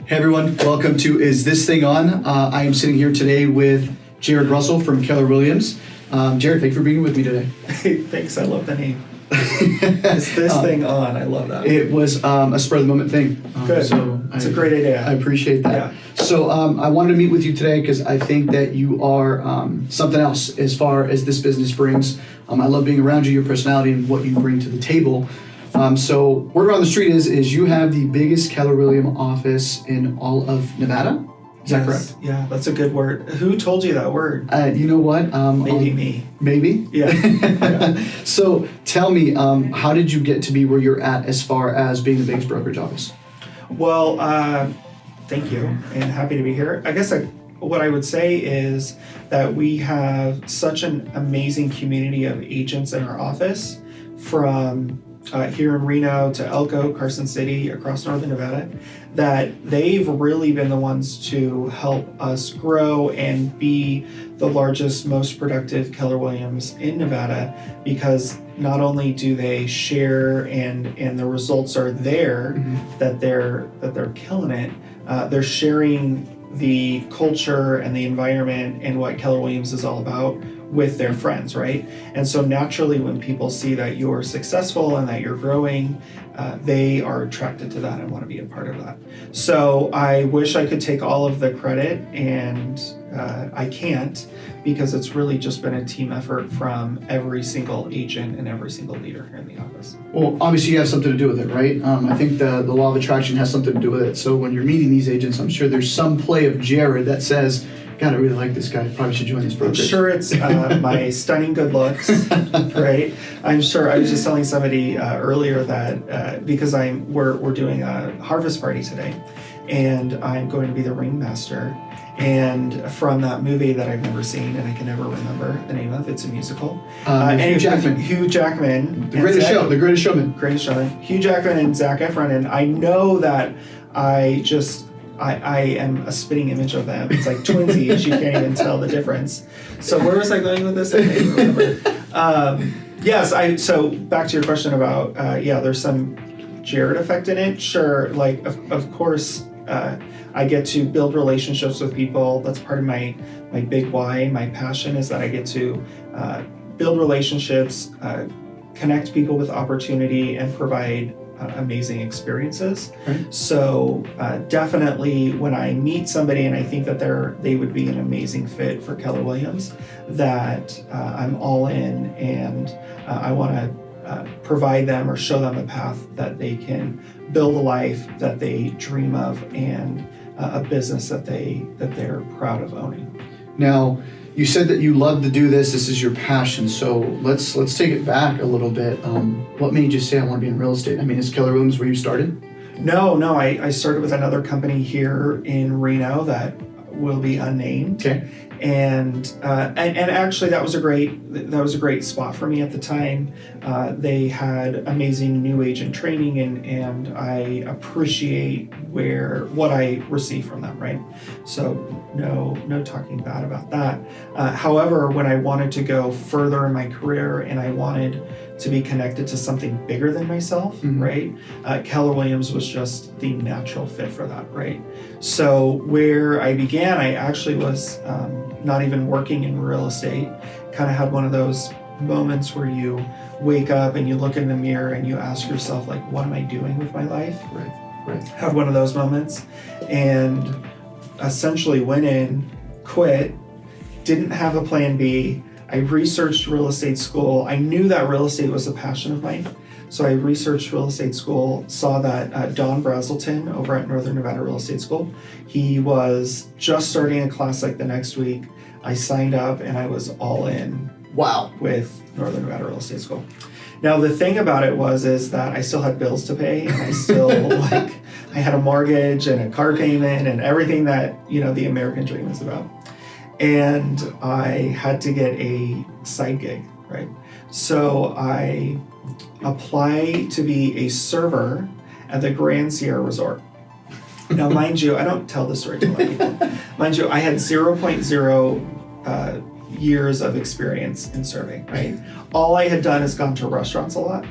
Hey everyone, welcome to Is This Thing On? I am sitting here today with Jared Russell from Keller Williams. Jared, thanks for being with me today. Hey, thanks, I love the name. Is this thing on? I love that. It was a spur of the moment thing. Good. So it's a great idea. I appreciate that. Yeah. So I wanted to meet with you today because I think that you are something else as far as this business brings. I love being around you, your personality, and what you bring to the table. So word around the street is you have the biggest Keller Williams office in all of Nevada. Is that correct? Yeah, that's a good word. Who told you that word? You know what? Maybe me. Maybe? Yeah. Yeah. So tell me, how did you get to be where you're at as far as being the biggest brokerage office? Well, thank you, and happy to be here. I guess what I would say is that we have such an amazing community of agents in our office, from here in Reno to Elko, Carson City, across northern Nevada, that they've really been the ones to help us grow and be the largest, most productive Keller Williams in Nevada, because not only do they share and the results are there, that they're killing it, they're sharing the culture and the environment and what Keller Williams is all about with their friends, right? And so naturally, when people see that you're successful and that you're growing, they are attracted to that and want to be a part of that. So I wish I could take all of the credit, and I can't, because it's really just been a team effort from every single agent and every single leader here in the office. Well, obviously you have something to do with it, right? I think the law of attraction has something to do with it. So when you're meeting these agents, I'm sure there's some play of Jared that says, God, I really like this guy. Probably should join this brokerage. I'm sure it's my stunning good looks, right? I'm sure. I was just telling somebody earlier that because we're doing a harvest party today, and I'm going to be the ringmaster. And from that movie that I've never seen and I can never remember the name of, it's a musical. Hugh Jackman. Hugh Jackman. The Greatest Showman. Greatest Showman. Hugh Jackman and Zac Efron, and I know that I am a spitting image of them. It's like twinsies. You can't even tell the difference. So where was I going with this? I can't even remember. Yes, so back to your question about, there's some Jared effect in it. Sure, like, of course, I get to build relationships with people. That's part of my big why. My passion is that I get to build relationships, connect people with opportunity, and provide amazing experiences. Right. So definitely when I meet somebody and I think that they would be an amazing fit for Keller Williams, that I'm all in, and I want to provide them or show them a path that they can build a life that they dream of, and a business that they're proud of owning. Now, you said that you love to do this. This is your passion. So let's take it back a little bit. What made you say I want to be in real estate? I mean, is Keller Williams where you started? No. I started with another company here in Reno that will be unnamed. Okay. And actually that was a great spot for me at the time. They had amazing new agent training, and I appreciate what I receive from them, right? So no talking bad about that. However, when I wanted to go further in my career and I wanted to be connected to something bigger than myself, right? Keller Williams was just the natural fit for that, right? So where I began, I actually was not even working in real estate. Kind of had one of those moments where you wake up and you look in the mirror and you ask yourself, like, what am I doing with my life? Right. Had one of those moments, and essentially went in, quit, didn't have a plan B. I researched real estate school. I knew that real estate was a passion of mine. So I researched real estate school, saw that Don Brazelton over at Northern Nevada Real Estate School, he was just starting a class like the next week. I signed up and I was all in. Wow. With Northern Nevada Real Estate School. Now the thing about it is that I still had bills to pay, and I still I had a mortgage and a car payment and everything that, the American dream is about. And I had to get a side gig, right? So I applied to be a server at the Grand Sierra Resort. Now, mind you, I don't tell this story to a lot of people. Mind you, I had 0.0 years of experience in serving, right? All I had done is gone to restaurants a lot.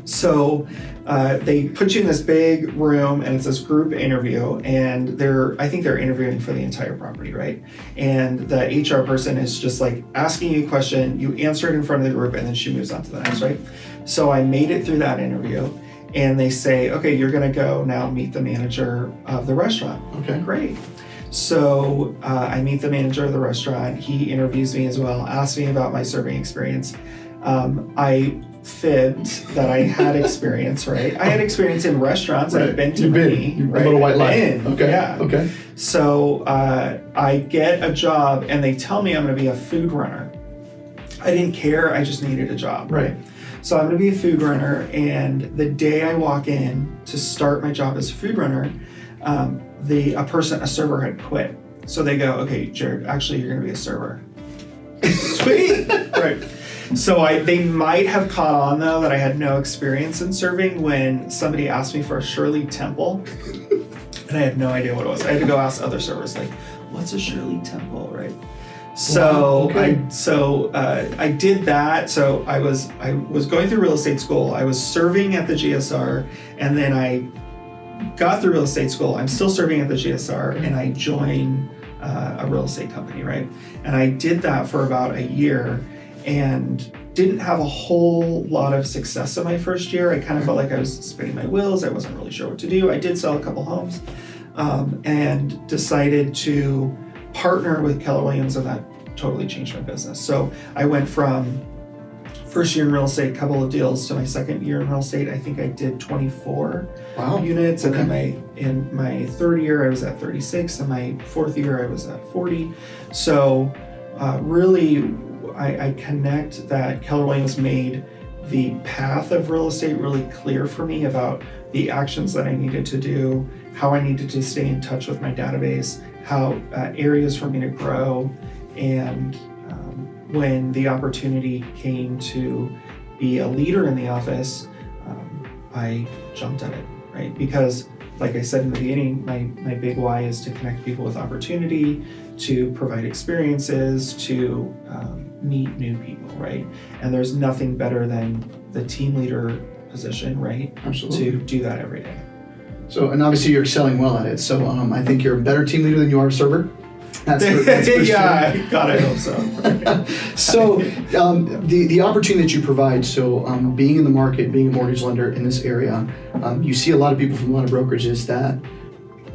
So they put you in this big room, and it's this group interview, and I think they're interviewing for the entire property, right? And the HR person is just like asking you a question, you answer it in front of the group, and then she moves on to the next, right? So I made it through that interview, and they say, okay, you're gonna go now meet the manager of the restaurant. Okay. Great. So I meet the manager of the restaurant. He interviews me as well, asks me about my serving experience. I fibbed that I had experience, right? I had experience in restaurants. Right. I've been to You've many. been. Right? A little white lie. Okay. Yeah. Okay. So I get a job, and they tell me I'm going to be a food runner. I didn't care. I just needed a job. Right. So I'm going to be a food runner, and the day I walk in to start my job as a food runner, a server had quit. So they go, okay, Jared, actually you're going to be a server. Sweet. Right. So they might have caught on though that I had no experience in serving when somebody asked me for a Shirley Temple, and I had no idea what it was. I had to go ask other servers, like, what's a Shirley Temple, right? So wow, okay. I did that. So I was going through real estate school. I was serving at the GSR, and then I got through real estate school. I'm still serving at the GSR, and I joined a real estate company, right? And I did that for about a year, and didn't have a whole lot of success in my first year. I kind of felt like I was spinning my wheels. I wasn't really sure what to do. I did sell a couple homes, and decided to partner with Keller Williams, and that totally changed my business. So I went from first year in real estate, couple of deals, to my second year in real estate. I think I did 24 units, and then in my third year I was at 36, and my fourth year I was at 40. So really, I connect that Keller Williams made the path of real estate really clear for me about the actions that I needed to do, how I needed to stay in touch with my database, how areas for me to grow, and when the opportunity came to be a leader in the office, I jumped at it, right? Because like I said in the beginning, my big why is to connect people with opportunity, to provide experiences, to meet new people, right? And there's nothing better than the team leader position, right? Absolutely. To do that every day. So, and obviously you're excelling well at it. So I think you're a better team leader than you are a server. That's for yeah, sure. God, I hope so. So the opportunity that you provide, so being in the market, being a mortgage lender in this area, you see a lot of people from a lot of brokerages that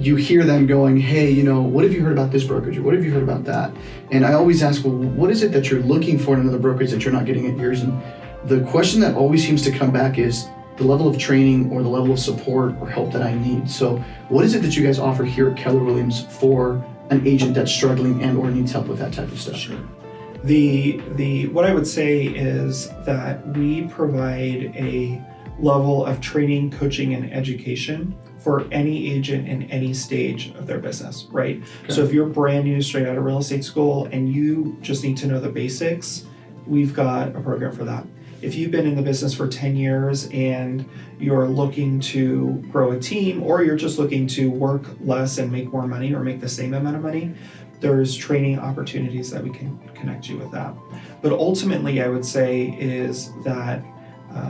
you hear them going, hey, what have you heard about this brokerage? Or what have you heard about that? And I always ask, well, what is it that you're looking for in another brokerage that you're not getting at yours? And the question that always seems to come back is the level of training or the level of support or help that I need. So what is it that you guys offer here at Keller Williams for an agent that's struggling and or needs help with that type of stuff? Sure. What I would say is that we provide a level of training, coaching, and education for any agent in any stage of their business, right? Okay. So if you're brand new, straight out of real estate school, and you just need to know the basics, we've got a program for that. If you've been in the business for 10 years and you're looking to grow a team, or you're just looking to work less and make more money or make the same amount of money, there's training opportunities that we can connect you with that. But ultimately, I would say is that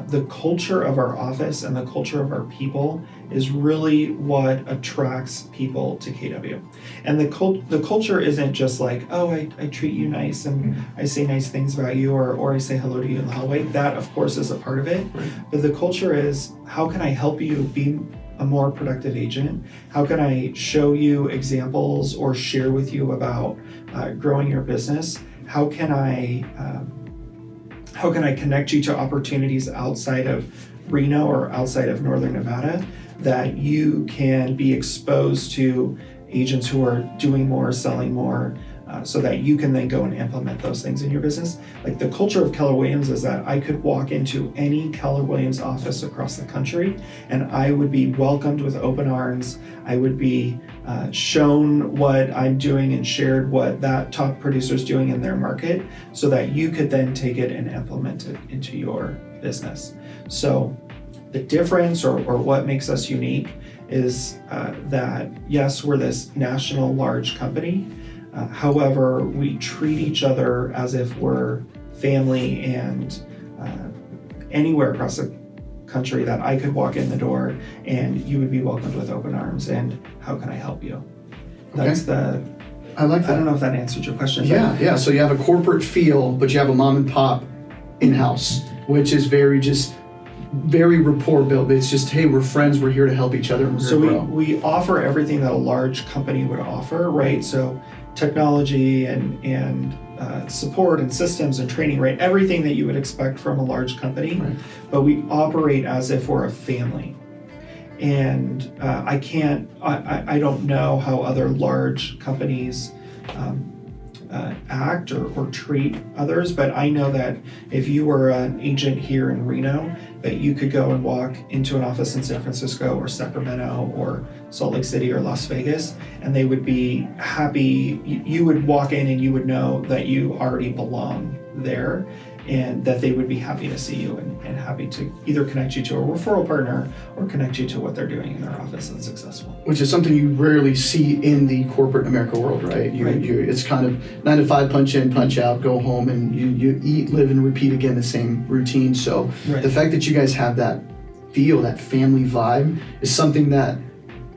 the culture of our office and the culture of our people is really what attracts people to KW. And the culture isn't just like, oh, I treat you nice and I say nice things about you, or I say hello to you in the hallway. That, of course, is a part of it. Right. But the culture is, how can I help you be a more productive agent? How can I show you examples or share with you about growing your business? How can I connect you to opportunities outside of Reno or outside of Northern Nevada that you can be exposed to agents who are doing more, selling more, so that you can then go and implement those things in your business? Like, the culture of Keller Williams is that I could walk into any Keller Williams office across the country and I would be welcomed with open arms. I would be shown what I'm doing and shared what that top producer is doing in their market, so that you could then take it and implement it into your business. So the difference or what makes us unique is that, yes, we're this national large company. However, we treat each other as if we're family, and anywhere across the country that I could walk in the door and you would be welcomed with open arms. And how can I help you? That's I like that. I don't know if that answered your question. Yeah. So you have a corporate feel, but you have a mom and pop in-house, which is very rapport built. It's just, hey, we're friends, we're here to help each other. So we offer everything that a large company would offer, right? So technology and support and systems and training, right? Everything that you would expect from a large company, right. But we operate as if we're a family. And I don't know how other large companies act or treat others, but I know that if you were an agent here in Reno, that you could go and walk into an office in San Francisco or Sacramento or Salt Lake City or Las Vegas, and they would be happy. You would walk in and you would know that you already belong there, and that they would be happy to see you and happy to either connect you to a referral partner or connect you to what they're doing in their office that's successful. Which is something you rarely see in the corporate America world, right? It's kind of 9 to 5, punch in, punch out, go home, and you eat, live, and repeat again the same routine. So the fact that you guys have that feel, that family vibe, is something that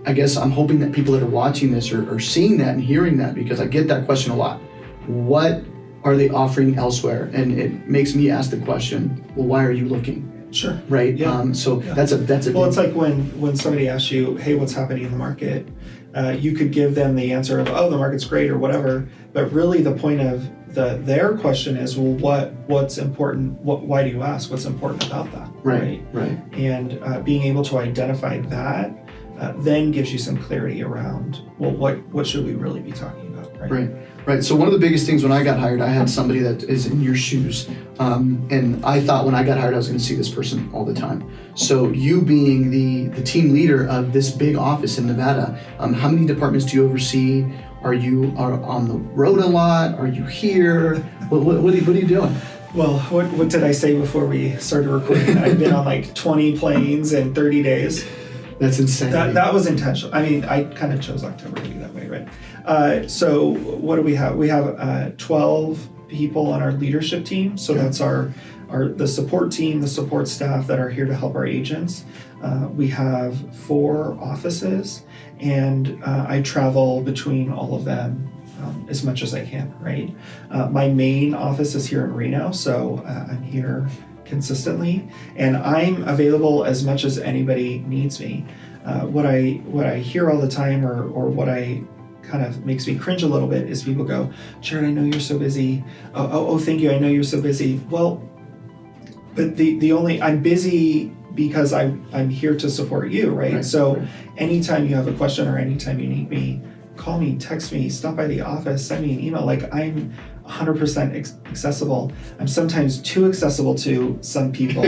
I guess I'm hoping that people that are watching this are seeing that and hearing that, because I get that question a lot. What are they offering elsewhere? And it makes me ask the question, well, why are you looking? Sure. Right? Yeah. That's a well, it's like when somebody asks you, hey, what's happening in the market? You could give them the answer of, oh, the market's great or whatever. But really the point of their question is, well, what's important? Why do you ask? What's important about that? Right. And being able to identify that then gives you some clarity around, well, what should we really be talking about? Right. So one of the biggest things when I got hired, I had somebody that is in your shoes. And I thought when I got hired, I was going to see this person all the time. So you being the team leader of this big office in Nevada, how many departments do you oversee? Are you on the road a lot? Are you here? What are you doing? Well, what did I say before we started recording? I've been on like 20 planes in 30 days. That's insane. That was intentional. I mean, I kind of chose October to be that way, right? So what do we have? We have 12 people on our leadership team. So that's the support team, the support staff that are here to help our agents. We have 4 offices, and I travel between all of them as much as I can, right? My main office is here in Reno, so I'm here consistently, and I'm available as much as anybody needs me. What I hear all the time, or what I kind of makes me cringe a little bit, is people go, Jared, I know you're so busy. Oh, thank you. I know you're so busy. Well, but I'm busy because I'm here to support you, right? So anytime you have a question or anytime you need me, call me, text me, stop by the office, send me an email. Like, I'm 100% accessible. I'm sometimes too accessible to some people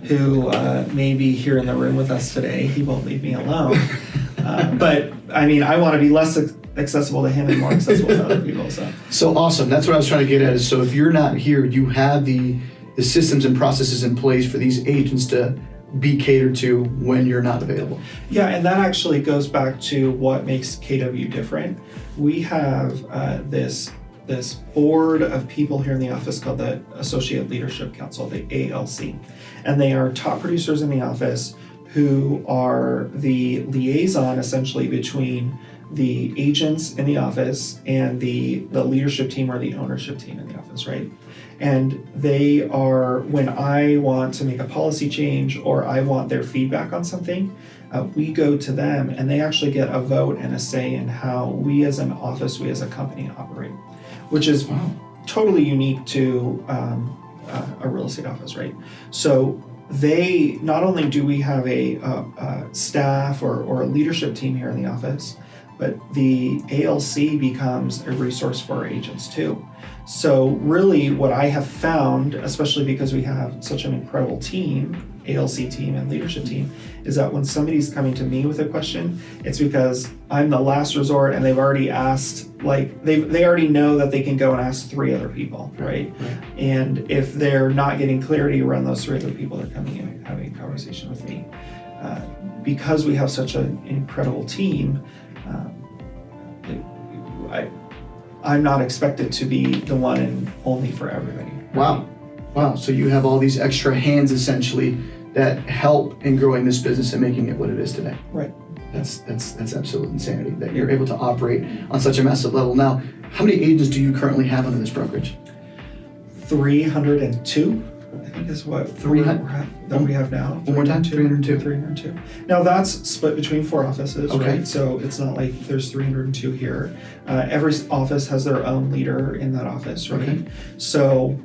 who may be here in the room with us today. He won't leave me alone. But I mean, I want to be less accessible to him and more accessible to other people. So awesome. That's what I was trying to get at. Is so if you're not here, you have the systems and processes in place for these agents to be catered to when you're not available. Yeah, and that actually goes back to what makes KW different. We have this board of people here in the office called the Associate Leadership Council, the ALC. And they are top producers in the office who are the liaison essentially between the agents in the office and the leadership team or the ownership team in the office, right? And they are, when I want to make a policy change or I want their feedback on something, we go to them, and they actually get a vote and a say in how we as an office, we as a company operate, which is totally unique to a real estate office, right? So they, not only do we have a staff or a leadership team here in the office, but the ALC becomes a resource for our agents too. So really what I have found, especially because we have such an incredible team, ALC team and leadership team, is that when somebody's coming to me with a question, it's because I'm the last resort and they've already asked, like they already know that they can go and ask 3 other people, right? And if they're not getting clarity around those 3 other people, they're coming in and having a conversation with me. Because we have such an incredible team, I'm not expected to be the one and only for everybody. Wow. So you have all these extra hands essentially that help in growing this business and making it what it is today. Right. That's absolute insanity that you're able to operate on such a massive level. Now, how many agents do you currently have under this brokerage? 302, I think is what 300 that we have now. One more time, 302. 302. Now that's split between 4 offices, Okay. right? So it's not like there's 302 here. Every office has their own leader in that office, right? Okay. So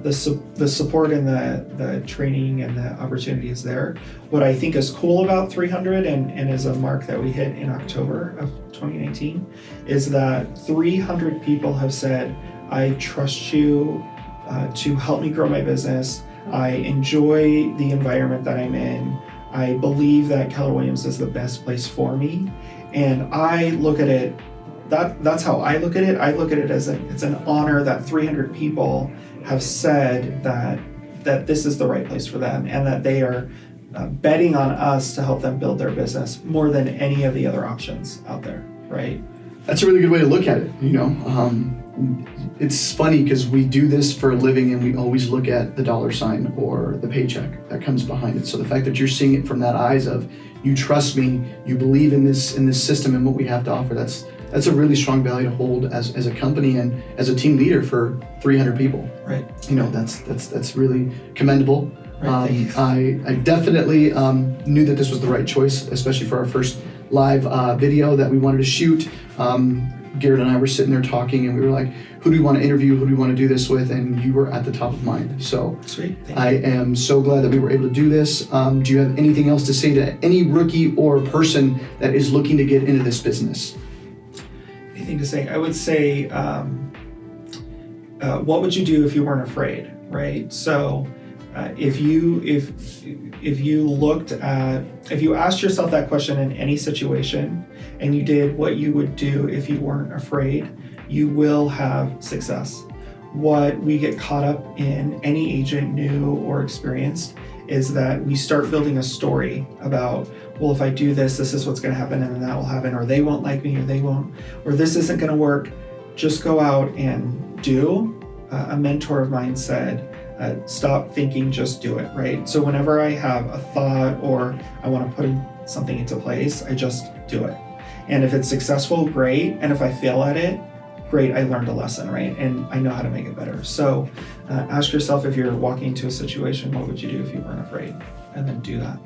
the support and the training and the opportunity is there. What I think is cool about 300 and is a mark that we hit in October of 2019 is that 300 people have said, I trust you to help me grow my business. I enjoy the environment that I'm in. I believe that Keller Williams is the best place for me. And I look at it, that's how I look at it. I look at it as it's an honor that 300 people have said that this is the right place for them and that they are betting on us to help them build their business more than any of the other options out there, right? That's a really good way to look at it. It's funny because we do this for a living and we always look at the dollar sign or the paycheck that comes behind it. So the fact that you're seeing it from that eyes of you trust me, you believe in this system and what we have to offer, that's a really strong value to hold as a company and as a team leader for 300 people. Right. That's really commendable. Right. I definitely knew that this was the right choice, especially for our first live video that we wanted to shoot. Garrett and I were sitting there talking and we were like, who do we want to interview? Who do we want to do this with? And you were at the top of mind. So Sweet. I am so glad that we were able to do this. Do you have anything else to say to any rookie or person that is looking to get into this business? Anything to say? I would say, what would you do if you weren't afraid, right? So if you asked yourself that question in any situation and you did what you would do if you weren't afraid, you will have success. What we get caught up in, any agent, new or experienced, is that we start building a story about, well, if I do this, this is what's going to happen and then that will happen, or they won't like me, or this isn't going to work. Just go out and do. A mentor of mine said, stop thinking, just do it, right? So whenever I have a thought or I want to put something into place, I just do it. And if it's successful, great. And if I fail at it, great, I learned a lesson, right? And I know how to make it better. So ask yourself, if you're walking into a situation, what would you do if you weren't afraid? And then do that.